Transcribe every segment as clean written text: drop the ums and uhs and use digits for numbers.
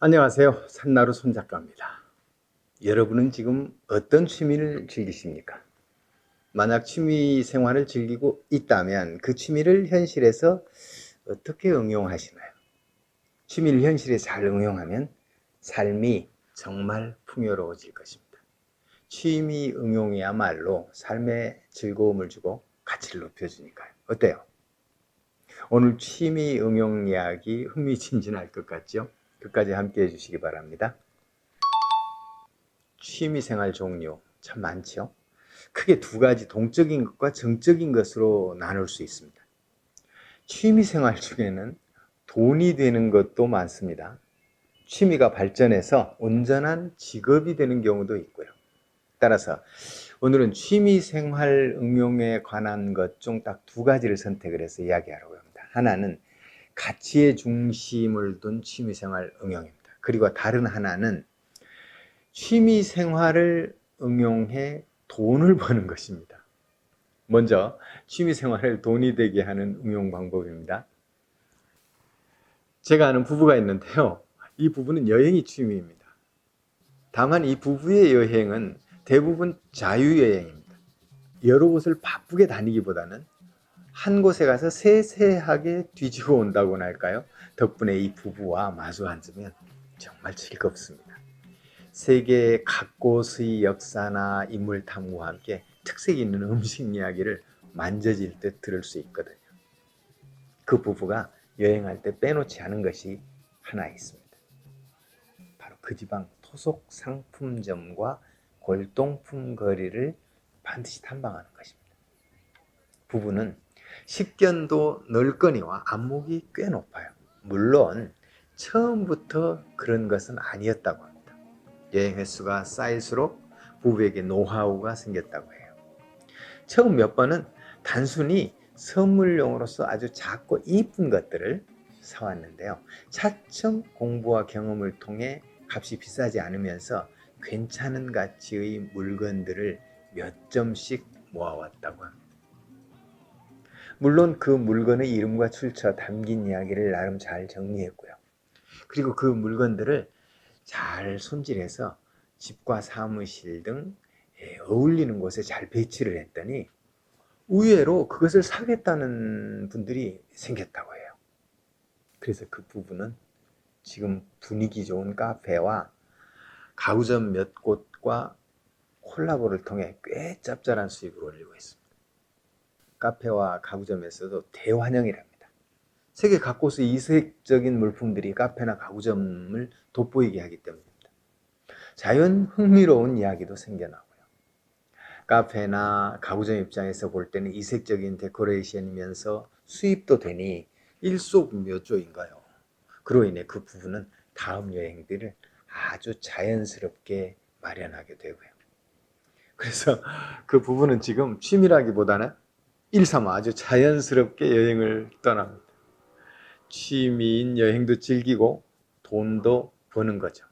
안녕하세요. 산나루 손작가입니다. 여러분은 지금 어떤 취미를 즐기십니까? 만약 취미 생활을 즐기고 있다면 그 취미를 현실에서 어떻게 응용하시나요? 취미를 현실에 잘 응용하면 삶이 정말 풍요로워질 것입니다. 취미 응용이야말로 삶에 즐거움을 주고 가치를 높여주니까요. 어때요? 오늘 취미 응용 이야기 흥미진진할 것 같죠? 끝까지 함께 해주시기 바랍니다. 취미생활 종류 참 많죠. 크게 두 가지, 동적인 것과 정적인 것으로 나눌 수 있습니다. 취미생활 중에는 돈이 되는 것도 많습니다. 취미가 발전해서 온전한 직업이 되는 경우도 있고요. 따라서 오늘은 취미생활 응용에 관한 것 중 딱 두 가지를 선택을 해서 이야기하려고 합니다. 하나는 가치의 중심을 둔 취미생활 응용입니다. 그리고 다른 하나는 취미생활을 응용해 돈을 버는 것입니다. 먼저 취미생활을 돈이 되게 하는 응용 방법입니다. 제가 아는 부부가 있는데요. 이 부부는 여행이 취미입니다. 다만 이 부부의 여행은 대부분 자유여행입니다. 여러 곳을 바쁘게 다니기보다는 한 곳에 가서 세세하게 뒤지고 온다고나 할까요? 덕분에 이 부부와 마주 앉으면 정말 즐겁습니다. 세계 각 곳의 역사나 인물 탐구와 함께 특색 있는 음식 이야기를 만져질 듯 들을 수 있거든요. 그 부부가 여행할 때 빼놓지 않은 것이 하나 있습니다. 바로 그 지방 토속 상품점과 골동품 거리를 반드시 탐방하는 것입니다. 부부는 식견도 넓거니와 안목이 꽤 높아요. 물론 처음부터 그런 것은 아니었다고 합니다. 여행 횟수가 쌓일수록 부부에게 노하우가 생겼다고 해요. 처음 몇 번은 단순히 선물용으로서 아주 작고 이쁜 것들을 사왔는데요. 차츰 공부와 경험을 통해 값이 비싸지 않으면서 괜찮은 가치의 물건들을 몇 점씩 모아왔다고 합니다. 물론 그 물건의 이름과 출처 담긴 이야기를 나름 잘 정리했고요. 그리고 그 물건들을 잘 손질해서 집과 사무실 등 어울리는 곳에 잘 배치를 했더니 의외로 그것을 사겠다는 분들이 생겼다고 해요. 그래서 그 부부는 지금 분위기 좋은 카페와 가구점 몇 곳과 콜라보를 통해 꽤 짭짤한 수익을 올리고 있습니다. 카페와 가구점에서도 대환영이랍니다. 세계 각곳의 이색적인 물품들이 카페나 가구점을 돋보이게 하기 때문입니다. 자연 흥미로운 이야기도 생겨나고요. 카페나 가구점 입장에서 볼 때는 이색적인 데코레이션이면서 수입도 되니 일석묘조인가요. 그로 인해 그 부부는 다음 여행들을 아주 자연스럽게 마련하게 되고요. 그래서 그 부부는 지금 취미라기보다는 일삼아 아주 자연스럽게 여행을 떠납니다. 취미인 여행도 즐기고 돈도 버는 거죠.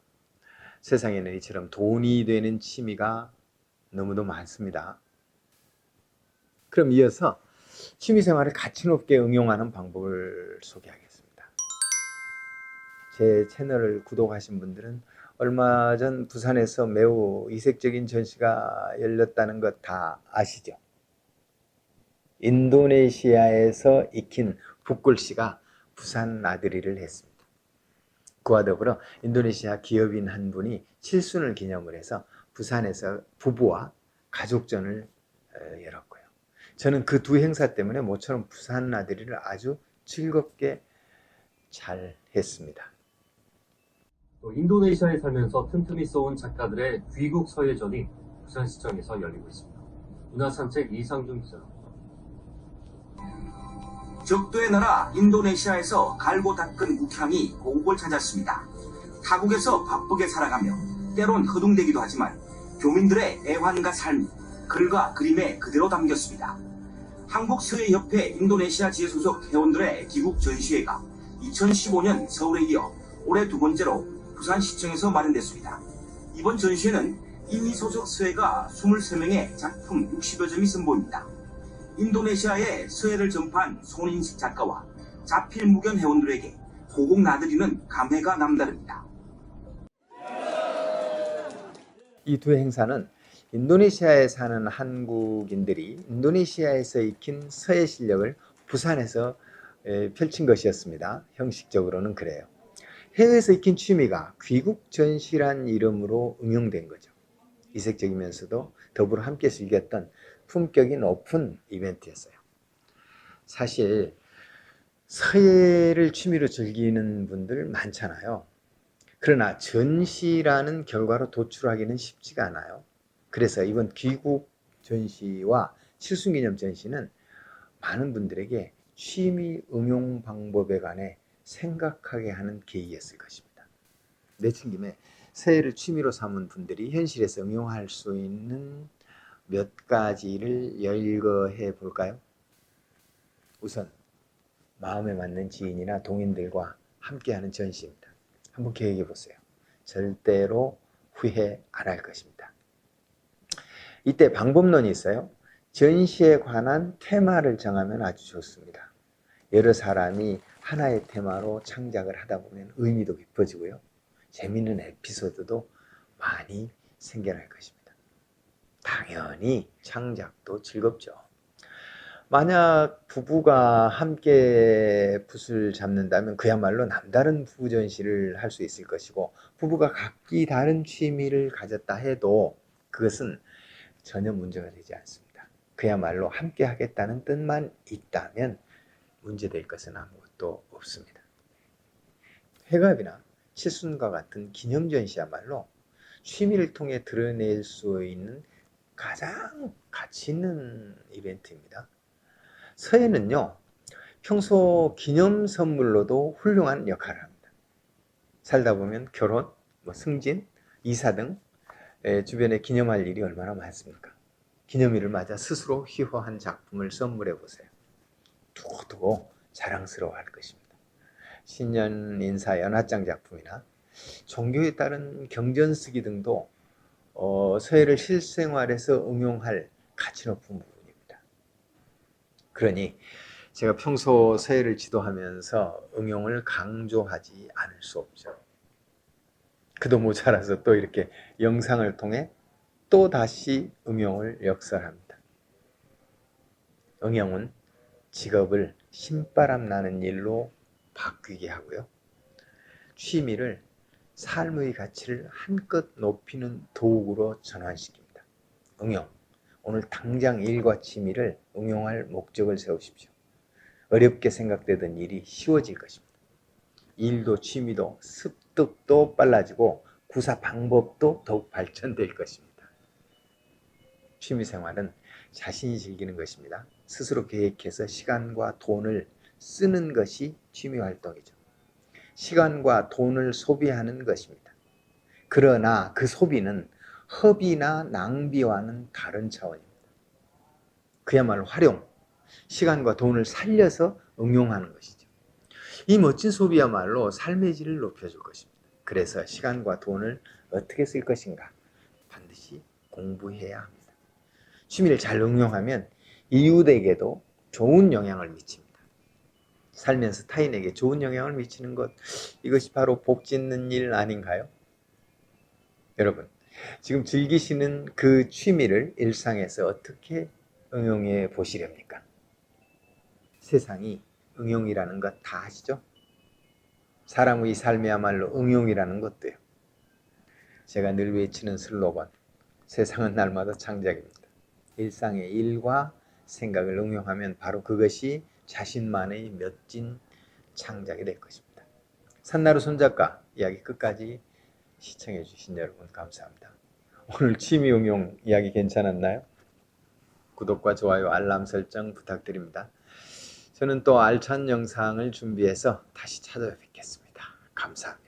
세상에는 이처럼 돈이 되는 취미가 너무도 많습니다. 그럼 이어서 취미생활을 가치 높게 응용하는 방법을 소개하겠습니다. 제 채널을 구독하신 분들은 얼마 전 부산에서 매우 이색적인 전시가 열렸다는 것 다 아시죠? 인도네시아에서 익힌 붓글씨가 부산 나들이를 했습니다. 그와 더불어 인도네시아 기업인 한 분이 칠순을 기념을 해서 부산에서 부부와 가족전을 열었고요. 저는 그 두 행사 때문에 모처럼 부산 나들이를 아주 즐겁게 잘 했습니다. 또 인도네시아에 살면서 틈틈이 써온 작가들의 귀국 서예전이 부산시청에서 열리고 있습니다. 문화산책 이상준 기자입니다. 적도의 나라 인도네시아에서 갈고 닦은 묵향이 고국을 찾았습니다. 타국에서 바쁘게 살아가며 때론 허둥대기도 하지만 교민들의 애환과 삶이 글과 그림에 그대로 담겼습니다. 한국서예협회 인도네시아 지회 소속 회원들의 귀국 전시회가 2015년 서울에 이어 올해 두 번째로 부산시청에서 마련됐습니다. 이번 전시회는 이미 소속 서예가 23명의 작품 60여 점이 선보입니다. 인도네시아의 서예를 전파한 손인식 작가와 자필 무견 회원들에게 호국 나들이는 감회가 남다릅니다. 이 두 행사는 인도네시아에 사는 한국인들이 인도네시아에서 익힌 서예 실력을 부산에서 펼친 것이었습니다. 형식적으로는 그래요. 해외에서 익힌 취미가 귀국 전시란 이름으로 응용된 거죠. 이색적이면서도 더불어 함께 즐겼던 품격이 높은 이벤트였어요. 사실 서예를 취미로 즐기는 분들 많잖아요. 그러나 전시라는 결과로 도출하기는 쉽지가 않아요. 그래서 이번 귀국 전시와 칠순기념 전시는 많은 분들에게 취미 응용 방법에 관해 생각하게 하는 계기였을 것입니다. 내친 김에 서예를 취미로 삼은 분들이 현실에서 응용할 수 있는 몇 가지를 열거해 볼까요? 우선 마음에 맞는 지인이나 동인들과 함께하는 전시입니다. 한번 계획해 보세요. 절대로 후회 안 할 것입니다. 이때 방법론이 있어요. 전시에 관한 테마를 정하면 아주 좋습니다. 여러 사람이 하나의 테마로 창작을 하다 보면 의미도 깊어지고요. 재미있는 에피소드도 많이 생겨날 것입니다. 당연히 창작도 즐겁죠. 만약 부부가 함께 붓을 잡는다면 그야말로 남다른 부부 전시를 할 수 있을 것이고, 부부가 각기 다른 취미를 가졌다 해도 그것은 전혀 문제가 되지 않습니다. 그야말로 함께 하겠다는 뜻만 있다면 문제될 것은 아무것도 없습니다. 회갑이나 칠순과 같은 기념전시야말로 취미를 통해 드러낼 수 있는 가장 가치 있는 이벤트입니다. 서예는요, 평소 기념 선물로도 훌륭한 역할을 합니다. 살다 보면 결혼, 승진, 이사 등 주변에 기념할 일이 얼마나 많습니까? 기념일을 맞아 스스로 휘호한 작품을 선물해 보세요. 두고두고 자랑스러워할 것입니다. 신년 인사 연하장 작품이나 종교에 따른 경전쓰기 등도 서예를 실생활에서 응용할 가치 높은 부분입니다. 그러니 제가 평소 서예를 지도하면서 응용을 강조하지 않을 수 없죠. 그도 모자라서 또 이렇게 영상을 통해 또 다시 응용을 역설합니다. 응용은 직업을 신바람 나는 일로 바뀌게 하고요. 취미를 삶의 가치를 한껏 높이는 도구로 전환시킵니다. 응용. 오늘 당장 일과 취미를 응용할 목적을 세우십시오. 어렵게 생각되던 일이 쉬워질 것입니다. 일도 취미도 습득도 빨라지고 구사 방법도 더욱 발전될 것입니다. 취미생활은 자신이 즐기는 것입니다. 스스로 계획해서 시간과 돈을 쓰는 것이 취미활동이죠. 시간과 돈을 소비하는 것입니다. 그러나 그 소비는 허비나 낭비와는 다른 차원입니다. 그야말로 활용, 시간과 돈을 살려서 응용하는 것이죠. 이 멋진 소비야말로 삶의 질을 높여줄 것입니다. 그래서 시간과 돈을 어떻게 쓸 것인가 반드시 공부해야 합니다. 취미를 잘 응용하면 이웃에게도 좋은 영향을 미칩니다. 살면서 타인에게 좋은 영향을 미치는 것, 이것이 바로 복 짓는 일 아닌가요? 여러분, 지금 즐기시는 그 취미를 일상에서 어떻게 응용해 보시렵니까? 세상이 응용이라는 것 다 아시죠? 사람의 삶이야말로 응용이라는 것도요. 제가 늘 외치는 슬로건, 세상은 날마다 창작입니다. 일상의 일과 생각을 응용하면 바로 그것이 자신만의 멋진 창작이 될 것입니다. 산나루 손작가 이야기 끝까지 시청해 주신 여러분 감사합니다. 오늘 취미 응용 이야기 괜찮았나요? 구독과 좋아요, 알람 설정 부탁드립니다. 저는 또 알찬 영상을 준비해서 다시 찾아뵙겠습니다. 감사합니다.